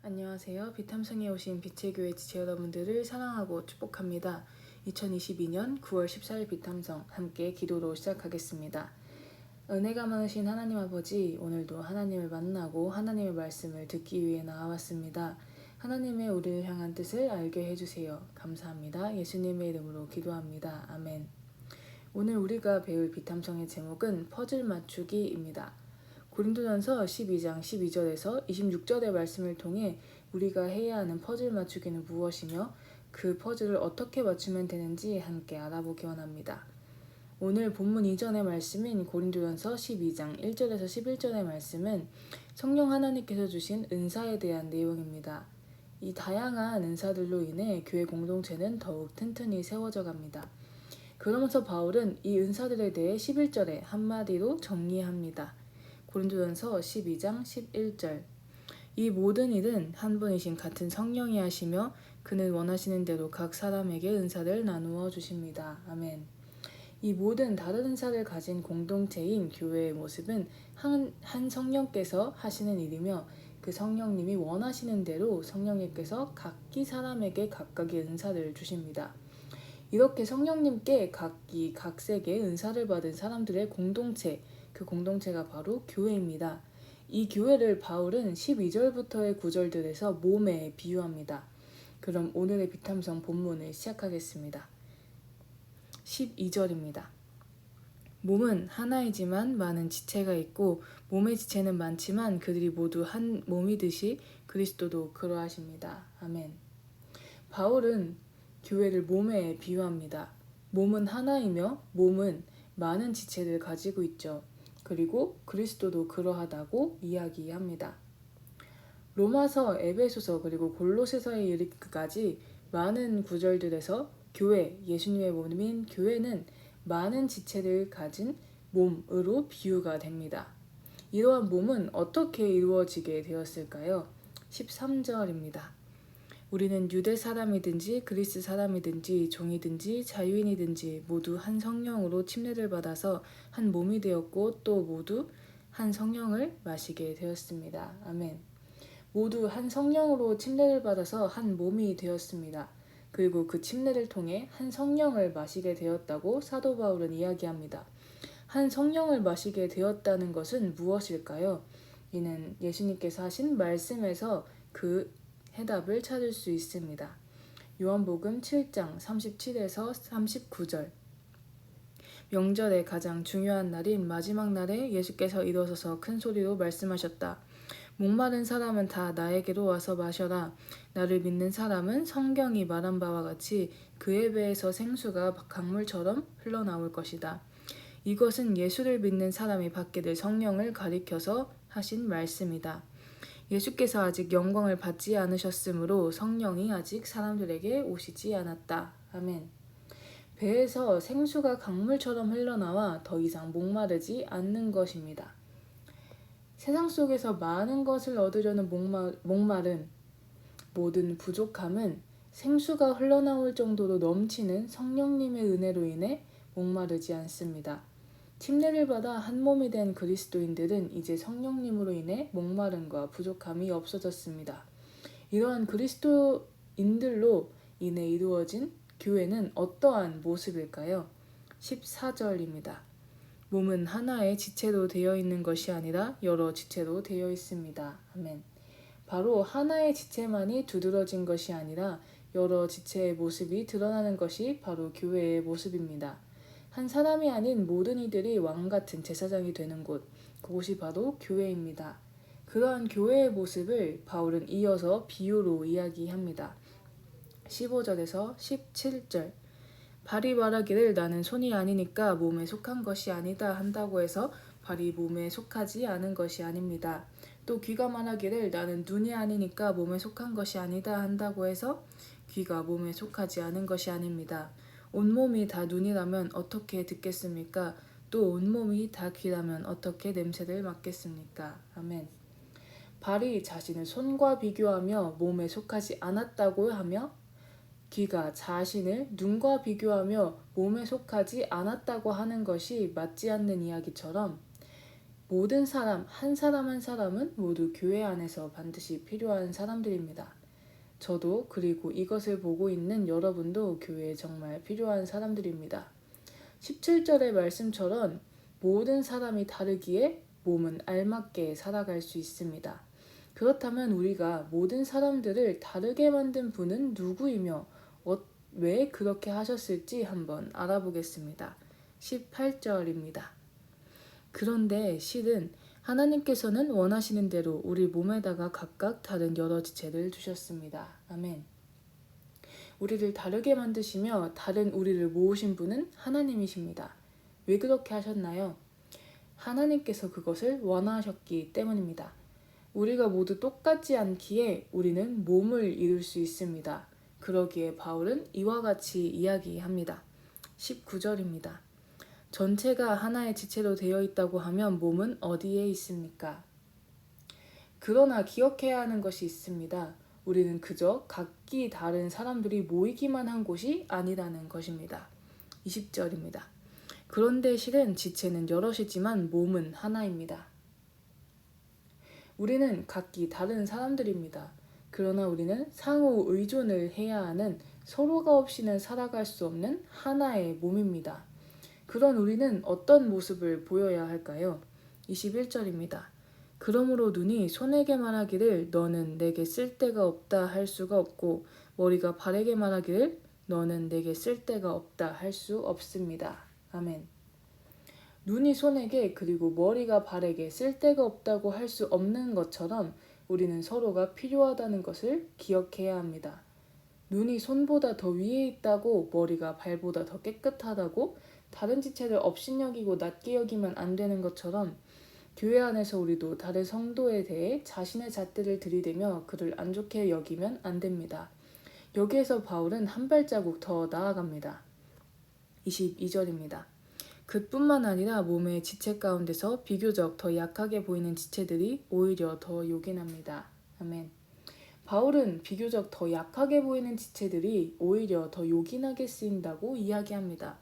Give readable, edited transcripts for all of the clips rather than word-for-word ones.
안녕하세요. 비탐성에 오신 빛의 교회 지체 여러분들을 사랑하고 축복합니다. 2022년 9월 14일 비탐성 함께 기도로 시작하겠습니다. 은혜가 많으신 하나님 아버지, 오늘도 하나님을 만나고 하나님의 말씀을 듣기 위해 나와왔습니다. 하나님의 우리를 향한 뜻을 알게 해주세요. 감사합니다. 예수님의 이름으로 기도합니다. 아멘. 오늘 우리가 배울 비탐성의 제목은 퍼즐 맞추기입니다. 고린도전서 12장 12절에서 26절의 말씀을 통해 우리가 해야 하는 퍼즐 맞추기는 무엇이며 그 퍼즐을 어떻게 맞추면 되는지 함께 알아보기 원합니다. 오늘 본문 이전의 말씀인 고린도전서 12장 1절에서 11절의 말씀은 성령 하나님께서 주신 은사에 대한 내용입니다. 이 다양한 은사들로 인해 교회 공동체는 더욱 튼튼히 세워져 갑니다. 그러면서 바울은 이 은사들에 대해 11절에 한마디로 정리합니다. 고린도전서 12장 11절 이 모든 일은 한 분이신 같은 성령이 하시며 그는 원하시는 대로 각 사람에게 은사를 나누어 주십니다. 아멘. 이 모든 다른 은사를 가진 공동체인 교회의 모습은 한 성령께서 하시는 일이며 그 성령님이 원하시는 대로 성령님께서 각기 사람에게 각각의 은사를 주십니다. 이렇게 성령님께 각기 각색의 은사를 받은 사람들의 공동체, 그 공동체가 바로 교회입니다. 이 교회를 바울은 12절부터의 구절들에서 몸에 비유합니다. 그럼 오늘의 비탐성 본문을 시작하겠습니다. 12절입니다. 몸은 하나이지만 많은 지체가 있고 몸의 지체는 많지만 그들이 모두 한 몸이듯이 그리스도도 그러하십니다. 아멘. 바울은 교회를 몸에 비유합니다. 몸은 하나이며 몸은 많은 지체를 가지고 있죠. 그리고 그리스도도 그러하다고 이야기합니다. 로마서, 에베소서 그리고 골로새서에 이르기까지 많은 구절들에서 교회, 예수님의 몸인 교회는 많은 지체를 가진 몸으로 비유가 됩니다. 이러한 몸은 어떻게 이루어지게 되었을까요? 13절입니다. 우리는 유대 사람이든지 그리스 사람이든지 종이든지 자유인이든지 모두 한 성령으로 침례를 받아서 한 몸이 되었고 또 모두 한 성령을 마시게 되었습니다. 아멘. 모두 한 성령으로 침례를 받아서 한 몸이 되었습니다. 그리고 그 침례를 통해 한 성령을 마시게 되었다고 사도 바울은 이야기합니다. 한 성령을 마시게 되었다는 것은 무엇일까요? 이는 예수님께서 하신 말씀에서 그 해답을 찾을 수 있습니다. 요한복음 7장 37에서 39절 명절의 가장 중요한 날인 마지막 날에 예수께서 일어서서 큰 소리로 말씀하셨다. 목마른 사람은 다 나에게로 와서 마셔라. 나를 믿는 사람은 성경이 말한 바와 같이 그의 배에서 생수가 강물처럼 흘러나올 것이다. 이것은 예수를 믿는 사람이 받게 될 성령을 가리켜서 하신 말씀이다. 예수께서 아직 영광을 받지 않으셨으므로 성령이 아직 사람들에게 오시지 않았다. 아멘. 배에서 생수가 강물처럼 흘러나와 더 이상 목마르지 않는 것입니다. 세상 속에서 많은 것을 얻으려는 목마름, 모든 부족함은 생수가 흘러나올 정도로 넘치는 성령님의 은혜로 인해 목마르지 않습니다. 침례를 받아 한 몸이 된 그리스도인들은 이제 성령님으로 인해 목마름과 부족함이 없어졌습니다. 이러한 그리스도인들로 인해 이루어진 교회는 어떠한 모습일까요? 14절입니다. 몸은 하나의 지체로 되어 있는 것이 아니라 여러 지체로 되어 있습니다. 아멘. 바로 하나의 지체만이 두드러진 것이 아니라 여러 지체의 모습이 드러나는 것이 바로 교회의 모습입니다. 한 사람이 아닌 모든 이들이 왕같은 제사장이 되는 곳, 그곳이 바로 교회입니다. 그러한 교회의 모습을 바울은 이어서 비유로 이야기합니다. 15절에서 17절 발이 말하기를 나는 손이 아니니까 몸에 속한 것이 아니다 한다고 해서 발이 몸에 속하지 않은 것이 아닙니다. 또 귀가 말하기를 나는 눈이 아니니까 몸에 속한 것이 아니다 한다고 해서 귀가 몸에 속하지 않은 것이 아닙니다. 온몸이 다 눈이라면 어떻게 듣겠습니까? 또 온몸이 다 귀라면 어떻게 냄새를 맡겠습니까? 아멘. 발이 자신을 손과 비교하며 몸에 속하지 않았다고 하며 귀가 자신을 눈과 비교하며 몸에 속하지 않았다고 하는 것이 맞지 않는 이야기처럼 모든 사람, 한 사람 한 사람은 모두 교회 안에서 반드시 필요한 사람들입니다. 저도 그리고 이것을 보고 있는 여러분도 교회에 정말 필요한 사람들입니다. 17절의 말씀처럼 모든 사람이 다르기에 몸은 알맞게 살아갈 수 있습니다. 그렇다면 우리가 모든 사람들을 다르게 만든 분은 누구이며 왜 그렇게 하셨을지 한번 알아보겠습니다. 18절입니다. 그런데 실은 하나님께서는 원하시는 대로 우리 몸에다가 각각 다른 여러 지체를 주셨습니다. 아멘. 우리를 다르게 만드시며 다른 우리를 모으신 분은 하나님이십니다. 왜 그렇게 하셨나요? 하나님께서 그것을 원하셨기 때문입니다. 우리가 모두 똑같지 않기에 우리는 몸을 이룰 수 있습니다. 그러기에 바울은 이와 같이 이야기합니다. 19절입니다. 전체가 하나의 지체로 되어 있다고 하면 몸은 어디에 있습니까? 그러나 기억해야 하는 것이 있습니다. 우리는 그저 각기 다른 사람들이 모이기만 한 곳이 아니라는 것입니다. 20절입니다. 그런데 실은 지체는 여럿이지만 몸은 하나입니다. 우리는 각기 다른 사람들입니다. 그러나 우리는 상호 의존을 해야 하는 서로가 없이는 살아갈 수 없는 하나의 몸입니다. 그런 우리는 어떤 모습을 보여야 할까요? 21절입니다. 그러므로 눈이 손에게 말하기를 너는 내게 쓸데가 없다 할 수가 없고 머리가 발에게 말하기를 너는 내게 쓸데가 없다 할 수 없습니다. 아멘. 눈이 손에게 그리고 머리가 발에게 쓸데가 없다고 할 수 없는 것처럼 우리는 서로가 필요하다는 것을 기억해야 합니다. 눈이 손보다 더 위에 있다고 머리가 발보다 더 깨끗하다고 다른 지체를 업신여기고 낮게 여기면 안 되는 것처럼 교회 안에서 우리도 다른 성도에 대해 자신의 잣대를 들이대며 그를 안 좋게 여기면 안 됩니다. 여기에서 바울은 한 발자국 더 나아갑니다. 22절입니다. 그뿐만 아니라 몸의 지체 가운데서 비교적 더 약하게 보이는 지체들이 오히려 더 요긴합니다. 아멘. 바울은 비교적 더 약하게 보이는 지체들이 오히려 더 요긴하게 쓰인다고 이야기합니다.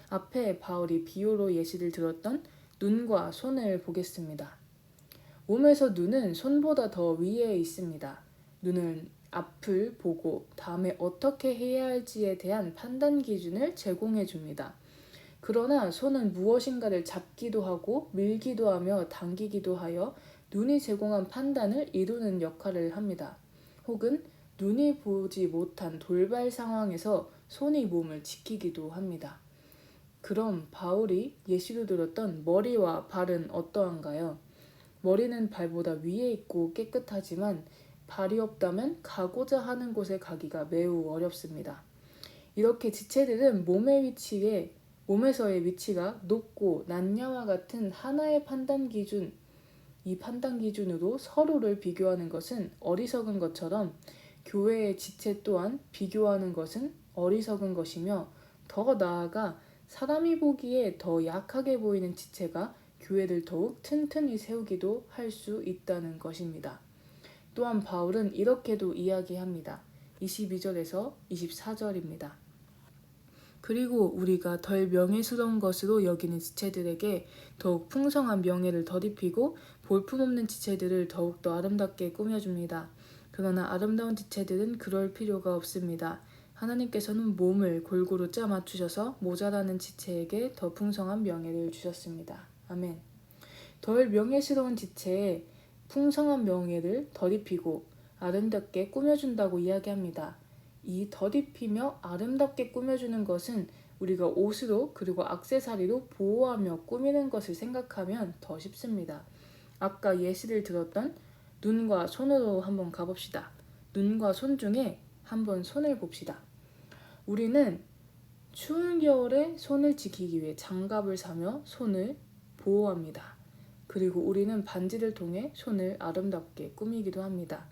앞에 바울이 비유로 예시를 들었던 눈과 손을 보겠습니다. 몸에서 눈은 손보다 더 위에 있습니다. 눈은 앞을 보고 다음에 어떻게 해야 할지에 대한 판단 기준을 제공해 줍니다. 그러나 손은 무엇인가를 잡기도 하고 밀기도 하며 당기기도 하여 눈이 제공한 판단을 이루는 역할을 합니다. 혹은 눈이 보지 못한 돌발 상황에서 손이 몸을 지키기도 합니다. 그럼 바울이 예시로 들었던 머리와 발은 어떠한가요? 머리는 발보다 위에 있고 깨끗하지만 발이 없다면 가고자 하는 곳에 가기가 매우 어렵습니다. 이렇게 지체들은 몸에서의 위치가 높고 낮냐와 같은 하나의 판단 기준, 이 판단 기준으로 서로를 비교하는 것은 어리석은 것처럼 교회의 지체 또한 비교하는 것은 어리석은 것이며 더 나아가 사람이 보기에 더 약하게 보이는 지체가 교회를 더욱 튼튼히 세우기도 할 수 있다는 것입니다. 또한 바울은 이렇게도 이야기합니다. 22절에서 24절입니다. 그리고 우리가 덜 명예스러운 것으로 여기는 지체들에게 더욱 풍성한 명예를 덧입히고 볼품없는 지체들을 더욱더 아름답게 꾸며줍니다. 그러나 아름다운 지체들은 그럴 필요가 없습니다. 하나님께서는 몸을 골고루 짜 맞추셔서 모자라는 지체에게 더 풍성한 명예를 주셨습니다. 아멘. 덜 명예스러운 지체에 풍성한 명예를 덧입히고 아름답게 꾸며준다고 이야기합니다. 이 덧입히며 아름답게 꾸며주는 것은 우리가 옷으로 그리고 액세서리로 보호하며 꾸미는 것을 생각하면 더 쉽습니다. 아까 예시를 들었던 눈과 손으로 한번 가봅시다. 눈과 손 중에 한번 손을 봅시다. 우리는 추운 겨울에 손을 지키기 위해 장갑을 사며 손을 보호합니다. 그리고 우리는 반지를 통해 손을 아름답게 꾸미기도 합니다.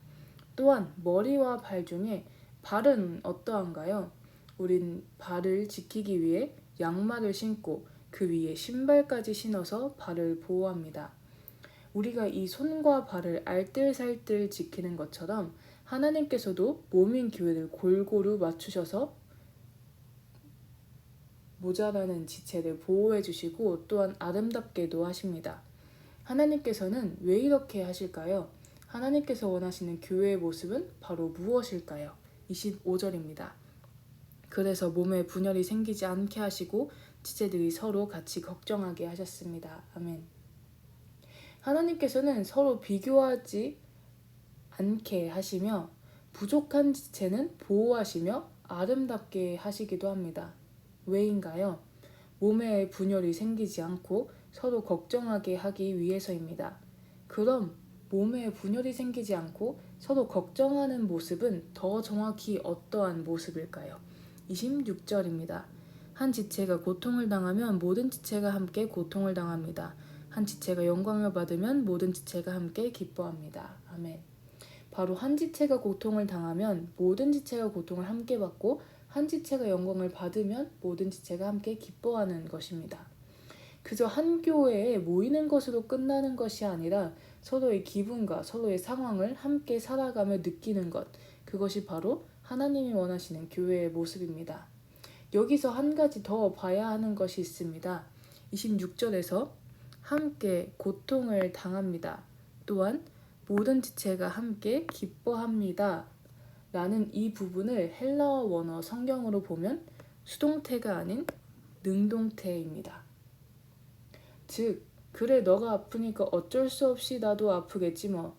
또한 머리와 발 중에 발은 어떠한가요? 우린 발을 지키기 위해 양말을 신고 그 위에 신발까지 신어서 발을 보호합니다. 우리가 이 손과 발을 알뜰살뜰 지키는 것처럼 하나님께서도 몸인 교회를 골고루 맞추셔서 모자라는 지체를 보호해 주시고 또한 아름답게도 하십니다. 하나님께서는 왜 이렇게 하실까요? 하나님께서 원하시는 교회의 모습은 바로 무엇일까요? 25절입니다. 그래서 몸에 분열이 생기지 않게 하시고 지체들이 서로 같이 걱정하게 하셨습니다. 아멘. 하나님께서는 서로 비교하지 않게 하시며 부족한 지체는 보호하시며 아름답게 하시기도 합니다. 왜인가요? 몸에 분열이 생기지 않고 서로 걱정하게 하기 위해서입니다. 그럼 몸에 분열이 생기지 않고 서로 걱정하는 모습은 더 정확히 어떠한 모습일까요? 26절입니다. 한 지체가 고통을 당하면 모든 지체가 함께 고통을 당합니다. 한 지체가 영광을 받으면 모든 지체가 함께 기뻐합니다. 아멘. 바로 한 지체가 고통을 당하면 모든 지체가 고통을 함께 받고 한 지체가 영광을 받으면 모든 지체가 함께 기뻐하는 것입니다. 그저 한 교회에 모이는 것으로 끝나는 것이 아니라 서로의 기분과 서로의 상황을 함께 살아가며 느끼는 것, 그것이 바로 하나님이 원하시는 교회의 모습입니다. 여기서 한 가지 더 봐야 하는 것이 있습니다. 26절에서 함께 고통을 당합니다. 또한 모든 지체가 함께 기뻐합니다. 라는 이 부분을 헬라어 원어 성경으로 보면 수동태가 아닌 능동태입니다. 즉, 그래 너가 아프니까 어쩔 수 없이 나도 아프겠지 뭐.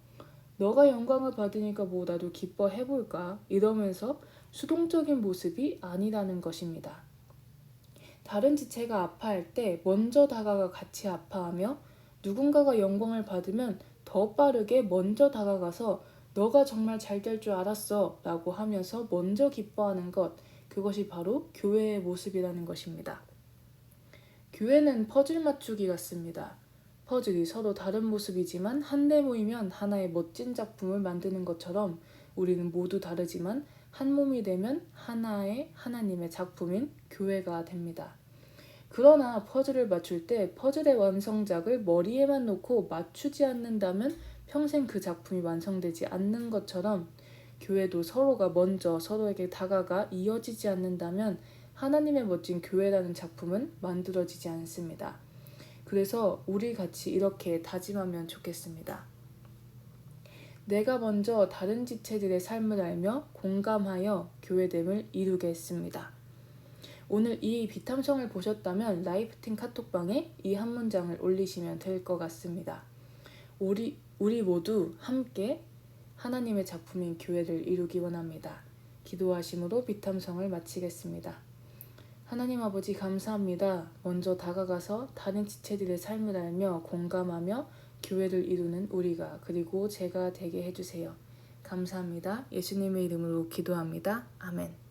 너가 영광을 받으니까 뭐 나도 기뻐해볼까? 이러면서 수동적인 모습이 아니라는 것입니다. 다른 지체가 아파할 때 먼저 다가가 같이 아파하며 누군가가 영광을 받으면 더 빠르게 먼저 다가가서 너가 정말 잘 될 줄 알았어 라고 하면서 먼저 기뻐하는 것, 그것이 바로 교회의 모습이라는 것입니다. 교회는 퍼즐 맞추기 같습니다. 퍼즐이 서로 다른 모습이지만 한데 모이면 하나의 멋진 작품을 만드는 것처럼 우리는 모두 다르지만 한 몸이 되면 하나의 하나님의 작품인 교회가 됩니다. 그러나 퍼즐을 맞출 때 퍼즐의 완성작을 머리에만 놓고 맞추지 않는다면 평생 그 작품이 완성되지 않는 것처럼 교회도 서로가 먼저 서로에게 다가가 이어지지 않는다면 하나님의 멋진 교회라는 작품은 만들어지지 않습니다. 그래서 우리 같이 이렇게 다짐하면 좋겠습니다. 내가 먼저 다른 지체들의 삶을 알며 공감하여 교회됨을 이루겠습니다. 오늘 이 비탐성을 보셨다면 라이프팀 카톡방에 이 한 문장을 올리시면 될 것 같습니다. 우리 모두 함께 하나님의 작품인 교회를 이루기 원합니다. 기도하심으로 비탐성을 마치겠습니다. 하나님 아버지 감사합니다. 먼저 다가가서 다른 지체들의 삶을 알며 공감하며 교회를 이루는 우리가 그리고 제가 되게 해주세요. 감사합니다. 예수님의 이름으로 기도합니다. 아멘.